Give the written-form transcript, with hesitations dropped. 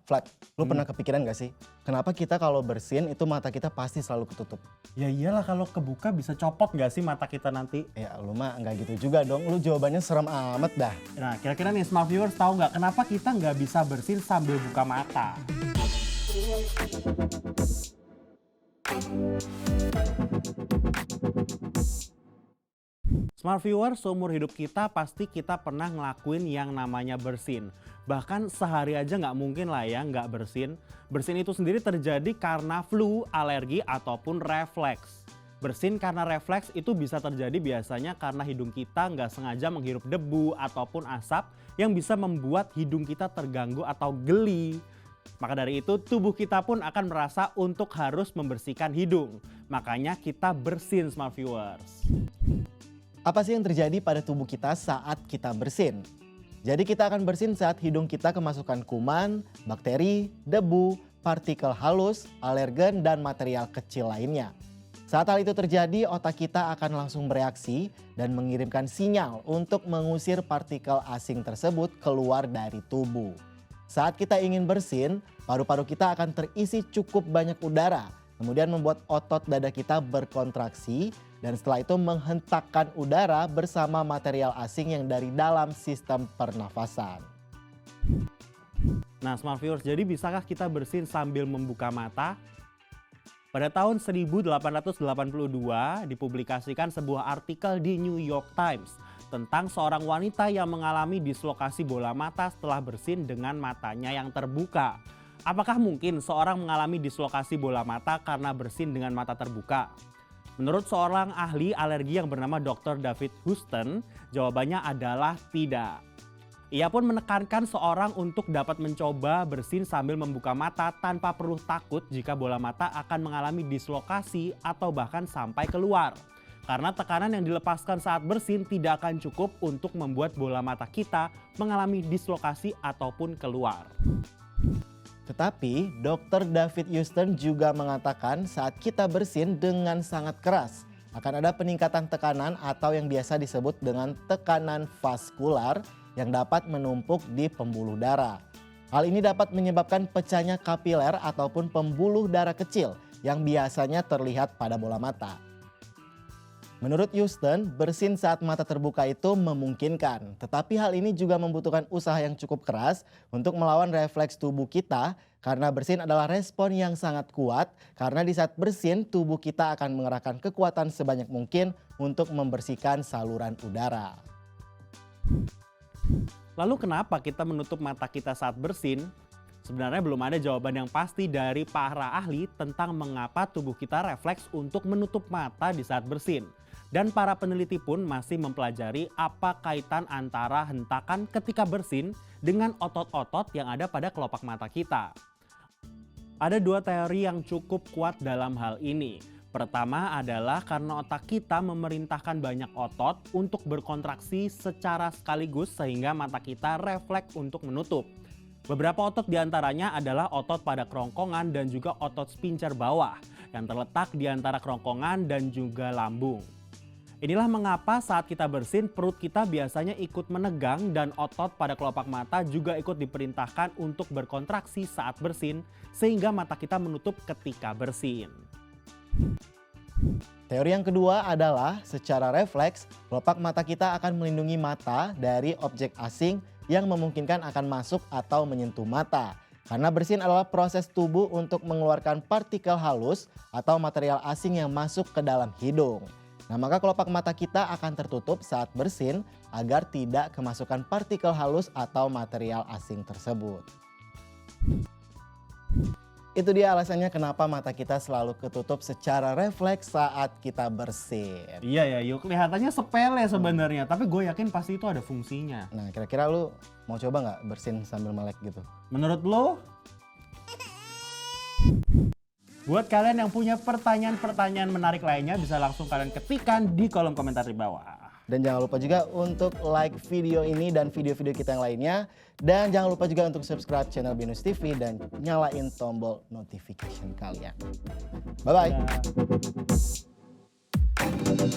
Vlad, lu pernah kepikiran gak sih? Kenapa kita kalau bersin itu mata kita pasti selalu ketutup? Ya iyalah kalau kebuka bisa copot gak sih mata kita nanti? Ya lu mah nggak gitu juga dong, lu jawabannya serem amat dah. Nah kira-kira nih Smart Viewers tahu nggak kenapa kita nggak bisa bersin sambil buka mata? Smart Viewer, seumur hidup kita pasti kita pernah ngelakuin yang namanya bersin. Bahkan sehari aja nggak mungkin lah ya nggak bersin. Bersin itu sendiri terjadi karena flu, alergi, ataupun refleks. Bersin karena refleks itu bisa terjadi biasanya karena hidung kita nggak sengaja menghirup debu ataupun asap yang bisa membuat hidung kita terganggu atau geli. Maka dari itu tubuh kita pun akan merasa untuk harus membersihkan hidung. Makanya kita bersin Smart Viewers. Apa sih yang terjadi pada tubuh kita saat kita bersin? Jadi kita akan bersin saat hidung kita kemasukan kuman, bakteri, debu, partikel halus, alergen, dan material kecil lainnya. Saat hal itu terjadi, otak kita akan langsung bereaksi dan mengirimkan sinyal untuk mengusir partikel asing tersebut keluar dari tubuh. Saat kita ingin bersin, paru-paru kita akan terisi cukup banyak udara, kemudian membuat otot dada kita berkontraksi dan setelah itu menghentakkan udara bersama material asing yang dari dalam sistem pernafasan. Nah Smart Viewers, jadi bisakah kita bersin sambil membuka mata? Pada tahun 1882 dipublikasikan sebuah artikel di New York Times tentang seorang wanita yang mengalami dislokasi bola mata setelah bersin dengan matanya yang terbuka. Apakah mungkin seorang mengalami dislokasi bola mata karena bersin dengan mata terbuka? Menurut seorang ahli alergi yang bernama Dr. David Houston, jawabannya adalah tidak. Ia pun menekankan seorang untuk dapat mencoba bersin sambil membuka mata tanpa perlu takut jika bola mata akan mengalami dislokasi atau bahkan sampai keluar. Karena tekanan yang dilepaskan saat bersin tidak akan cukup untuk membuat bola mata kita mengalami dislokasi ataupun keluar. Tetapi Dr. David Houston juga mengatakan saat kita bersin dengan sangat keras akan ada peningkatan tekanan atau yang biasa disebut dengan tekanan vaskular yang dapat menumpuk di pembuluh darah. Hal ini dapat menyebabkan pecahnya kapiler ataupun pembuluh darah kecil yang biasanya terlihat pada bola mata. Menurut Houston, bersin saat mata terbuka itu memungkinkan, tetapi hal ini juga membutuhkan usaha yang cukup keras untuk melawan refleks tubuh kita karena bersin adalah respon yang sangat kuat karena di saat bersin tubuh kita akan mengerahkan kekuatan sebanyak mungkin untuk membersihkan saluran udara. Lalu kenapa kita menutup mata kita saat bersin? Sebenarnya belum ada jawaban yang pasti dari para ahli tentang mengapa tubuh kita refleks untuk menutup mata di saat bersin. Dan para peneliti pun masih mempelajari apa kaitan antara hentakan ketika bersin dengan otot-otot yang ada pada kelopak mata kita. Ada dua teori yang cukup kuat dalam hal ini. Pertama adalah karena otak kita memerintahkan banyak otot untuk berkontraksi secara sekaligus sehingga mata kita refleks untuk menutup. Beberapa otot diantaranya adalah otot pada kerongkongan dan juga otot sphincter bawah yang terletak di antara kerongkongan dan juga lambung. Inilah mengapa saat kita bersin perut kita biasanya ikut menegang dan otot pada kelopak mata juga ikut diperintahkan untuk berkontraksi saat bersin sehingga mata kita menutup ketika bersin. Teori yang kedua adalah secara refleks kelopak mata kita akan melindungi mata dari objek asing yang memungkinkan akan masuk atau menyentuh mata. Karena bersin adalah proses tubuh untuk mengeluarkan partikel halus atau material asing yang masuk ke dalam hidung. Nah, maka kelopak mata kita akan tertutup saat bersin agar tidak kemasukan partikel halus atau material asing tersebut. Itu dia alasannya kenapa mata kita selalu ketutup secara refleks saat kita bersin. Iya ya, yuk kelihatannya sepele sebenarnya, tapi gue yakin pasti itu ada fungsinya. Nah, kira-kira lu mau coba nggak bersin sambil melek gitu? Menurut lo? Buat kalian yang punya pertanyaan-pertanyaan menarik lainnya bisa langsung kalian ketikkan di kolom komentar di bawah. Dan jangan lupa juga untuk like video ini dan video-video kita yang lainnya. Dan jangan lupa juga untuk subscribe channel Binus TV dan nyalain tombol notification kalian. Bye-bye. Dadah.